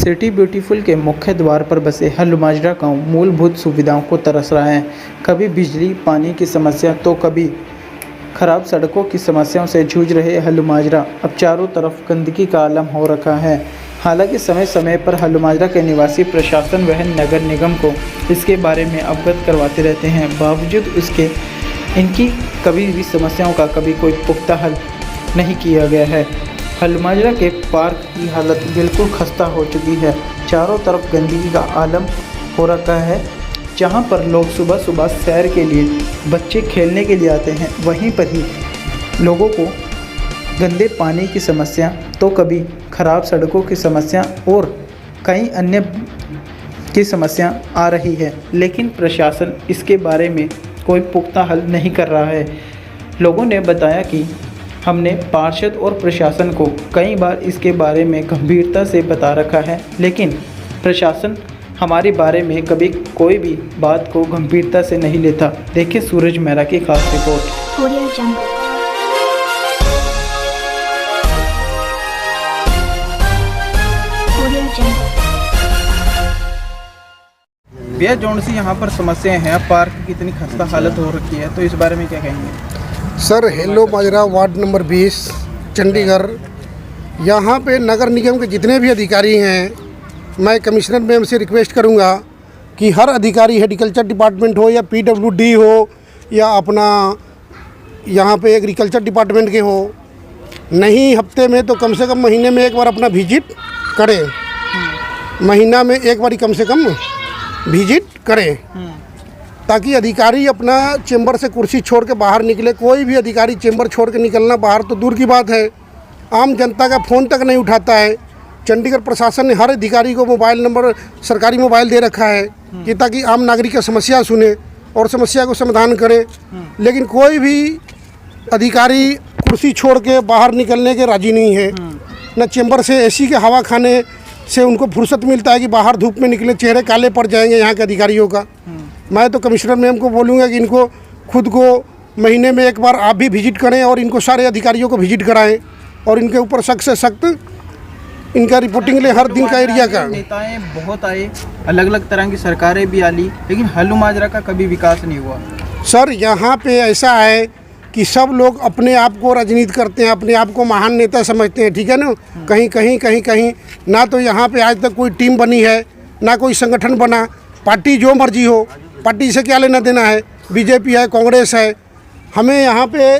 City beautiful के मुख्य द्वार पर बसे हल्लुमाजरा गांव मूलभूत सुविधाओं को तरस रहा है। कभी बिजली पानी की समस्या तो कभी खराब सड़कों की समस्याओं से जूझ रहे हल्लुमाजरा अब चारों तरफ गंदगी का आलम हो रखा है। हालांकि समय समय पर हल्लुमाजरा के निवासी प्रशासन व नगर निगम को इसके बारे में अवगत करवाते रहते हैं। बावजूद इसके इनकी कभी भी समस्याओं का कभी कोई पुख्ता हल नहीं किया गया है। हल्लुमाजरा के पार्क की हालत बिल्कुल खस्ता हो चुकी है। चारों तरफ गंदगी का आलम हो रखा है। जहां पर लोग सुबह सुबह सैर के लिए, बच्चे खेलने के लिए आते हैं, वहीं पर ही लोगों को गंदे पानी की समस्या तो कभी ख़राब सड़कों की समस्या और कई अन्य की समस्या आ रही है, लेकिन प्रशासन इसके बारे में कोई पुख्ता हल नहीं कर रहा है। लोगों ने बताया कि हमने पार्षद और प्रशासन को कई बार इसके बारे में गंभीरता से बता रखा है, लेकिन प्रशासन हमारे बारे में कभी कोई भी बात को गंभीरता से नहीं लेता। देखिए सूरज मेहरा की खास रिपोर्ट। ऑडियो जंगल। भैया जौन सी यहाँ पर समस्याएं हैं, पार्क की इतनी खस्ता हालत हो रखी है, तो इस बारे में क्या कहेंगे? सर, हल्लुमाजरा वार्ड नंबर 20 चंडीगढ़, यहाँ पे नगर निगम के जितने भी अधिकारी हैं, मैं कमिश्नर मैम से रिक्वेस्ट करूँगा कि हर अधिकारी, एग्रीकल्चर डिपार्टमेंट हो या PWD हो या अपना यहाँ पे एग्रीकल्चर डिपार्टमेंट के हो, नहीं हफ्ते में तो कम से कम महीने में एक बार अपना विजिट करें। महीना में एक बार कम से कम विजिट करें, ताकि अधिकारी अपना चेंबर से कुर्सी छोड़ के बाहर निकले। कोई भी अधिकारी चेंबर छोड़ के निकलना बाहर तो दूर की बात है, आम जनता का फ़ोन तक नहीं उठाता है। चंडीगढ़ प्रशासन ने हर अधिकारी को मोबाइल नंबर, सरकारी मोबाइल दे रखा है कि ताकि आम नागरिक का समस्या सुने और समस्या को समाधान करे, लेकिन कोई भी अधिकारी कुर्सी छोड़ के बाहर निकलने के राजी नहीं है। न चेंबर से AC के हवा खाने से उनको फुर्सत मिलता है कि बाहर धूप में निकले, चेहरे काले पड़ जाएंगे यहाँ के अधिकारियों का। मैं तो कमिश्नर मैम को बोलूँगा कि इनको खुद को महीने में एक बार आप भी विजिट करें और इनको सारे अधिकारियों को विजिट कराएं और इनके ऊपर सख्त से सख्त इनका रिपोर्टिंग ले हर दिन का एरिया का। नेताएं बहुत आए, अलग अलग तरह की सरकारें भी आली, लेकिन हल्लुमाजरा का कभी विकास नहीं हुआ। सर, यहाँ पे ऐसा है कि सब लोग अपने आप को राजनीति करते हैं, अपने आप को महान नेता समझते हैं, ठीक है ना। कहीं ना तो यहाँ पे आज तक कोई टीम बनी है, ना कोई संगठन बना। पार्टी जो मर्जी हो, पार्टी से क्या लेना देना है, BJP है, कांग्रेस है। हमें यहाँ पे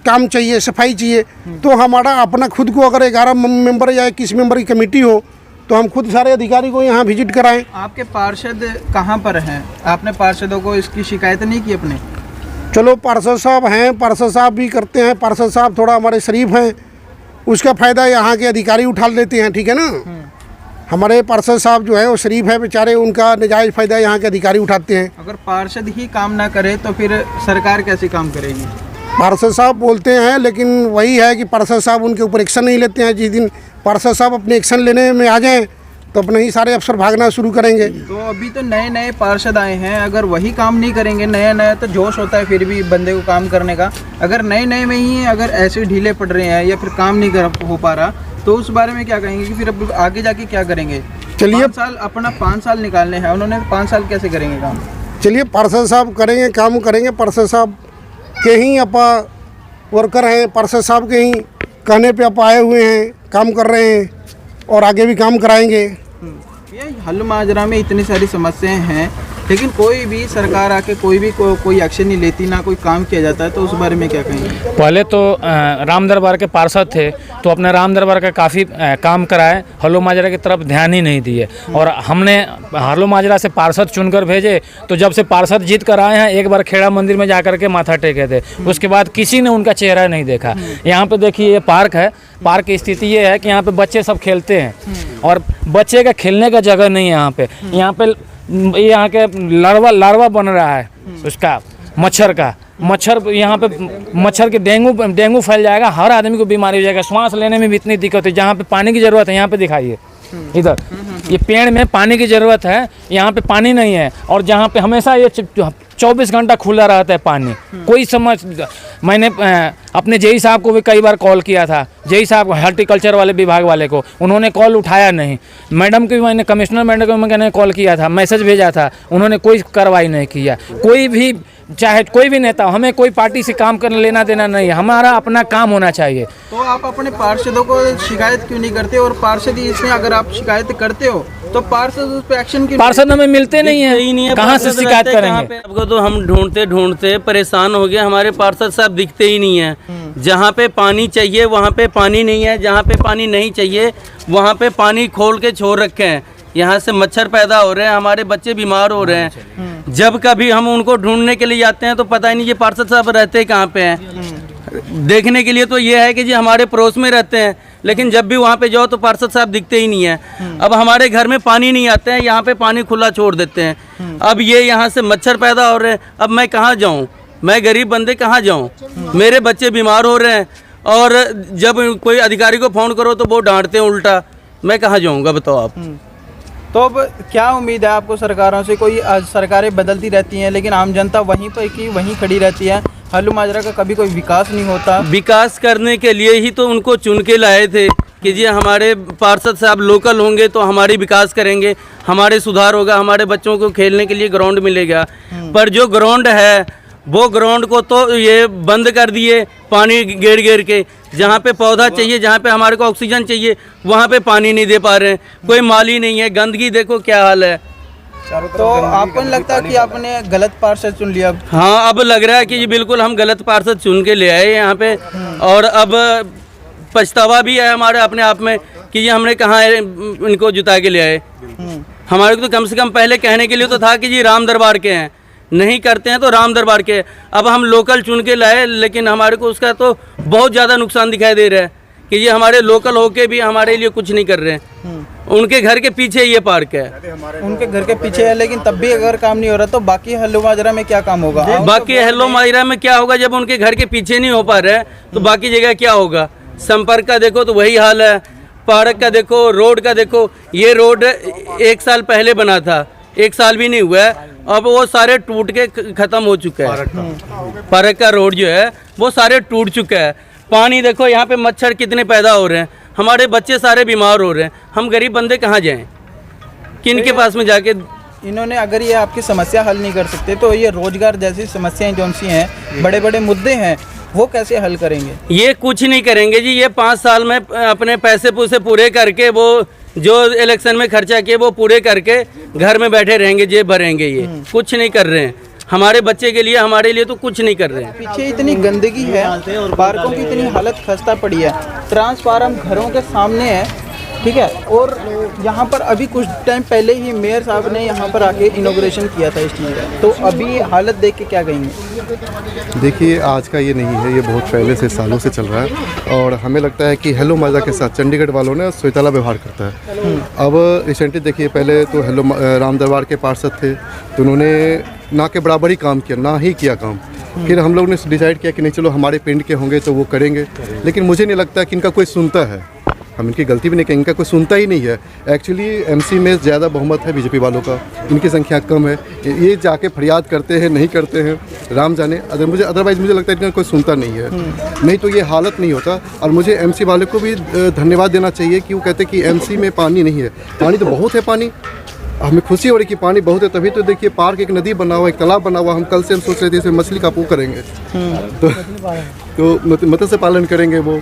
काम चाहिए, सफाई चाहिए। तो हमारा अपना खुद को अगर 11 मेंबर या 21 मेंबर की कमेटी हो तो हम खुद सारे अधिकारी को यहाँ विजिट कराएं। आपके पार्षद कहाँ पर हैं? आपने पार्षदों को इसकी शिकायत नहीं की अपने? चलो, पार्षद साहब हैं, पार्षद साहब भी करते हैं। पार्षद साहब थोड़ा हमारे शरीफ हैं, उसका फ़ायदा यहाँ के अधिकारी उठा लेते हैं, ठीक है ना। हमारे पार्षद साहब जो है वो शरीफ है बेचारे, उनका नजायज़ फ़ायदा यहाँ के अधिकारी उठाते हैं। अगर पार्षद ही काम ना करे तो फिर सरकार कैसे काम करेगी? पार्षद साहब बोलते हैं, लेकिन वही है कि पार्षद साहब उनके ऊपर एक्शन नहीं लेते हैं। जिस दिन पार्षद साहब अपने एक्शन लेने में आ जाएं तो अपने ही सारे अफसर भागना शुरू करेंगे। तो अभी तो नए नए पार्षद आए हैं, अगर वही काम नहीं करेंगे, नया नया तो जोश होता है फिर भी बंदे को काम करने का। अगर नए नए में ही अगर ऐसे ढीले पड़ रहे हैं या फिर काम नहीं हो पा रहा, तो उस बारे में क्या कहेंगे कि फिर अब आगे जाके क्या करेंगे? चलिए, 5 साल अपना 5 साल निकालने हैं, उन्होंने 5 साल कैसे करेंगे काम? चलिए, पार्षद साहब करेंगे, काम करेंगे। पार्षद साहब के ही अपा वर्कर हैं, पार्षद साहब के ही कहने पे आप आए हुए हैं, काम कर रहे हैं और आगे भी काम कराएंगे। ये हल्लुमाजरा में इतनी सारी समस्याएं हैं, लेकिन कोई भी सरकार आके कोई एक्शन नहीं लेती, ना कोई काम किया जाता है, तो उस बारे में क्या कहेंगे? पहले तो राम दरबार के पार्षद थे तो अपने राम दरबार का काफ़ी काम कराए, हल्लुमाजरा की तरफ ध्यान ही नहीं दिए। और हमने हल्लुमाजरा से पार्षद चुनकर भेजे, तो जब से पार्षद जीत कर आए हैं, एक बार खेड़ा मंदिर में जाकर के माथा टेके थे, उसके बाद किसी ने उनका चेहरा नहीं देखा। यहाँ पे देखिए, ये पार्क है। पार्क की स्थिति ये है कि यहाँ पे बच्चे सब खेलते हैं और बच्चे का खेलने का जगह नहीं है यहाँ पे। यहाँ के लार्वा बन रहा है उसका, मच्छर यहाँ पे मच्छर के डेंगू फैल जाएगा, हर आदमी को बीमारी हो जाएगा, श्वास लेने में भी इतनी दिक्कत है। जहाँ पे पानी की ज़रूरत है यहाँ पे दिखाइए, इधर ये पेड़ में पानी की ज़रूरत है, यहाँ पे पानी नहीं है और जहाँ पे हमेशा ये 24 घंटा खुला रहता है पानी। कोई समझ मैंने अपने जेई साहब को भी कई बार कॉल किया था, जेई साहब हॉर्टिकल्चर वाले विभाग वाले को, उन्होंने कॉल उठाया नहीं। मैडम को भी मैंने, कमिश्नर मैडम को मैंने कॉल किया था, मैसेज भेजा था, उन्होंने कोई कार्रवाई नहीं किया। कोई भी, चाहे कोई भी नेता, हमें कोई पार्टी से काम करने लेना देना नहीं है, हमारा अपना काम होना चाहिए। तो आप अपने पार्षदों को शिकायत क्यों नहीं करते? और पार्षद इसमें अगर आप शिकायत करते हो तो पार्षद उस पर एक्शन क्यों? पार्षद हमें मिलते नहीं है, कहाँ से शिकायत करेंगे? आपको तो हम ढूंढते ढूंढते परेशान हो गए, हमारे पार्षद साहब दिखते ही नहीं है। जहाँ पे पानी चाहिए वहाँ पे पानी नहीं है, जहाँ पे पानी नहीं चाहिए वहाँ पे पानी खोल के छोड़ रखे हैं। यहाँ से मच्छर पैदा हो रहे हैं, हमारे बच्चे बीमार हो रहे हैं। जब कभी हम उनको ढूंढने के लिए जाते हैं तो पता ही नहीं ये पार्षद साहब रहते कहाँ पे हैं। देखने के लिए तो ये है कि जी हमारे पड़ोस में रहते हैं, लेकिन जब भी वहाँ पे जाओ तो पार्षद साहब दिखते ही नहीं है। अब हमारे घर में पानी नहीं आते हैं, यहाँ पे पानी खुला छोड़ देते हैं। अब ये यहाँ से मच्छर पैदा हो रहे हैं। अब मैं कहाँ जाऊँ? मैं गरीब बंदे कहाँ जाऊँ? मेरे बच्चे बीमार हो रहे हैं और जब कोई अधिकारी को फ़ोन करो तो वो डांटते हैं उल्टा। मैं कहाँ जाऊँगा बताओ आप? तो अब क्या उम्मीद है आपको सरकारों से? कोई सरकारें बदलती रहती हैं लेकिन आम जनता वहीं पर की वहीं खड़ी रहती है। हल्लू माजरा का कभी कोई विकास नहीं होता। विकास करने के लिए ही तो उनको चुन के लाए थे कि जी हमारे पार्षद साहब लोकल होंगे तो हमारी विकास करेंगे, हमारे सुधार होगा, हमारे बच्चों को खेलने के लिए ग्राउंड मिलेगा। पर जो ग्राउंड है वो ग्राउंड को तो ये बंद कर दिए, पानी घेर घेर के। जहाँ पे पौधा चाहिए, जहाँ पे हमारे को ऑक्सीजन चाहिए, वहाँ पे पानी नहीं दे पा रहे हैं। कोई माली नहीं है, गंदगी देखो क्या हाल है। तो आपको नहीं लगता कि आपने गलत पार्षद चुन लिया? हाँ, अब लग रहा है कि ये बिल्कुल हम गलत पार्षद चुन के ले आए यहाँ पे, और अब पछतावा भी है हमारे अपने आप में कि ये हमने कहाँ इनको जुता के ले आए। हमारे को तो कम से कम पहले कहने के लिए तो था कि जी राम दरबार के हैं, नहीं करते हैं तो राम दरबार के। अब हम लोकल चुन के लाए, लेकिन हमारे को उसका तो बहुत ज़्यादा नुकसान दिखाई दे रहा है कि ये हमारे लोकल होके भी हमारे लिए कुछ नहीं कर रहे हैं। उनके घर के पीछे ये पार्क है, उनके घर के पीछे है, लेकिन तब भी अगर काम नहीं हो रहा तो बाकी हल्लू माजरा में क्या काम होगा? बाकी हल्लो माजरा में क्या होगा? जब उनके घर के पीछे नहीं हो पा रहे तो बाकी जगह क्या होगा? संपर्क का देखो तो वही हाल है, पार्क का देखो, रोड का देखो। ये रोड 1 साल पहले बना था, 1 साल भी नहीं हुआ है, अब वो सारे टूट के ख़त्म हो चुका है। पार्क का रोड जो है वो सारे टूट चुका है। पानी देखो, यहाँ पे मच्छर कितने पैदा हो रहे हैं, हमारे बच्चे सारे बीमार हो रहे हैं। हम गरीब बंदे कहाँ जाएं? किनके पास में जाके? इन्होंने अगर ये आपकी समस्या हल नहीं कर सकते तो ये रोजगार जैसी समस्याएं जो सी हैं, बड़े बड़े मुद्दे हैं, वो कैसे हल करेंगे? ये कुछ नहीं करेंगे जी। ये 5 साल में अपने पैसे पूसे पूरे करके, वो जो इलेक्शन में खर्चा किए वो पूरे करके घर में बैठे रहेंगे, जेब भरेंगे। ये कुछ नहीं कर रहे हैं हमारे बच्चे के लिए, हमारे लिए तो कुछ नहीं कर रहे हैं। पीछे इतनी गंदगी है, पार्कों की इतनी हालत खस्ता पड़ी है, ट्रांसफार्म घरों के सामने है, ठीक है। और यहाँ पर अभी कुछ टाइम पहले ही मेयर साहब ने यहाँ पर आके इनॉग्रेशन किया था इस चीज़ का, तो अभी हालत देख के क्या कहेंगे? देखिए, आज का ये नहीं है, ये बहुत पहले से, सालों से चल रहा है। और हमें लगता है कि हेलो माजरा के साथ चंडीगढ़ वालों ने सोईताला व्यवहार करता है। अब रिसेंटली देखिए, पहले तो राम दरबार के पार्षद थे तो उन्होंने ना के बराबर ही काम किया, ना ही किया काम। फिर हम लोग ने डिसाइड किया कि नहीं चलो हमारे पिंड के होंगे तो वो करेंगे, लेकिन मुझे नहीं लगता कि इनका कोई सुनता है। हम इनकी गलती भी नहीं कहेंगे, इनका कोई सुनता ही नहीं है। एक्चुअली एमसी में ज़्यादा बहुमत है बीजेपी वालों का, इनकी संख्या कम है। ये जाके फरियाद करते हैं, नहीं करते हैं, राम जाने। अदरवाइज़ मुझे लगता है इनका कोई सुनता नहीं है, नहीं तो ये हालत नहीं होता। और मुझे एमसी वाले को भी धन्यवाद देना चाहिए कि वो कहते हैं कि एमसी में पानी नहीं है। पानी तो बहुत है, पानी हमें खुशी हो रही कि पानी बहुत है, तभी तो देखिए पार्क, एक नदी बना हुआ, एक तालाब बना हुआ। हम कल से हम सोच रहे थे इसमें मछली का पू करेंगे, तो मत्स्य पालन करेंगे वो।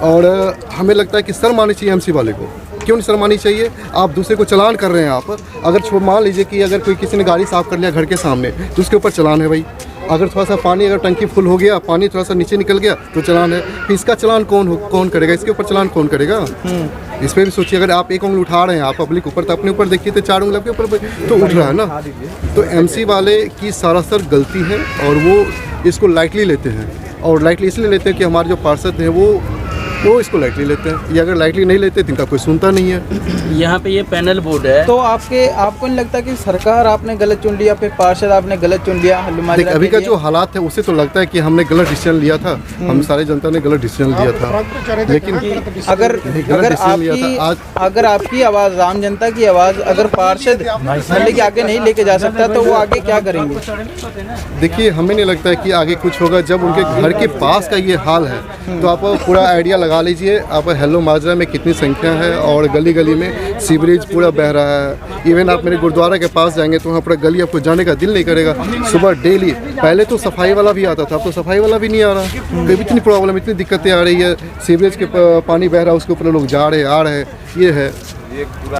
और हमें लगता है कि शर्म आनी चाहिए एमसी वाले को। क्यों नहीं शर्म आनी चाहिए? आप दूसरे को चलान कर रहे हैं। आप अगर मान लीजिए कि अगर कोई किसी ने गाड़ी साफ़ कर लिया घर के सामने तो उसके ऊपर चलान है भाई। अगर थोड़ा सा पानी, अगर टंकी फुल हो गया, पानी थोड़ा सा नीचे निकल गया तो चलान है। फिर इसका चलान कौन करेगा? इसके ऊपर चलान कौन करेगा? इस पर भी सोचिए। अगर आप एक उंगली उठा रहे हैं आप पब्लिक ऊपर, तो अपने ऊपर देखिए तो 4 उंगली आपके ऊपर तो उठ रहा है ना। तो एमसी वाले की सरासर गलती है और वो इसको लाइटली लेते हैं। और लाइटली इसलिए लेते हैं कि हमारे जो पार्षद हैं वो वो इसको लाइटली लेते हैं। ये अगर लाइटली नहीं लेते तो इनका कोई सुनता नहीं है। यहाँ पे ये पैनल बोर्ड है। तो आपको नहीं लगता कि सरकार आपने गलत चुन लिया, फिर पार्षद आपने गलत चुन लिया हल्लू देख, माजरा अभी के का लिए? जो हालात है उससे तो लगता है कि हमने गलत डिसीजन लिया था, हम सारे जनता ने गलत डिसीजन लिया था। लेकिन अगर गलत डिसीजन लिया था। आज अगर आपकी आवाज़, आम जनता की आवाज़ अगर पार्षद नली के आगे नहीं लेके जा सकता तो वो आगे क्या करेंगे? देखिए, हमें नहीं लगता है कि आगे कुछ होगा। जब उनके घर के पास का ये हाल है तो आप पूरा आइडिया लगा लीजिए। आप हेलो माजरा में कितनी संख्या है और गली गली में सीवरेज पूरा बह रहा है। इवन आप मेरे गुरुद्वारा के पास जाएंगे तो वहाँ पूरा गली आपको जाने का दिल नहीं करेगा। सुबह डेली, पहले तो सफाई वाला भी आता था, अब तो सफाई वाला भी नहीं आ रहा। तो इतनी प्रॉब्लम, इतनी दिक्कतें आ रही है। सीवरेज के पानी बह रहा है, उसके ऊपर लोग जा रहे हैं, आ रहे हैं, ये है।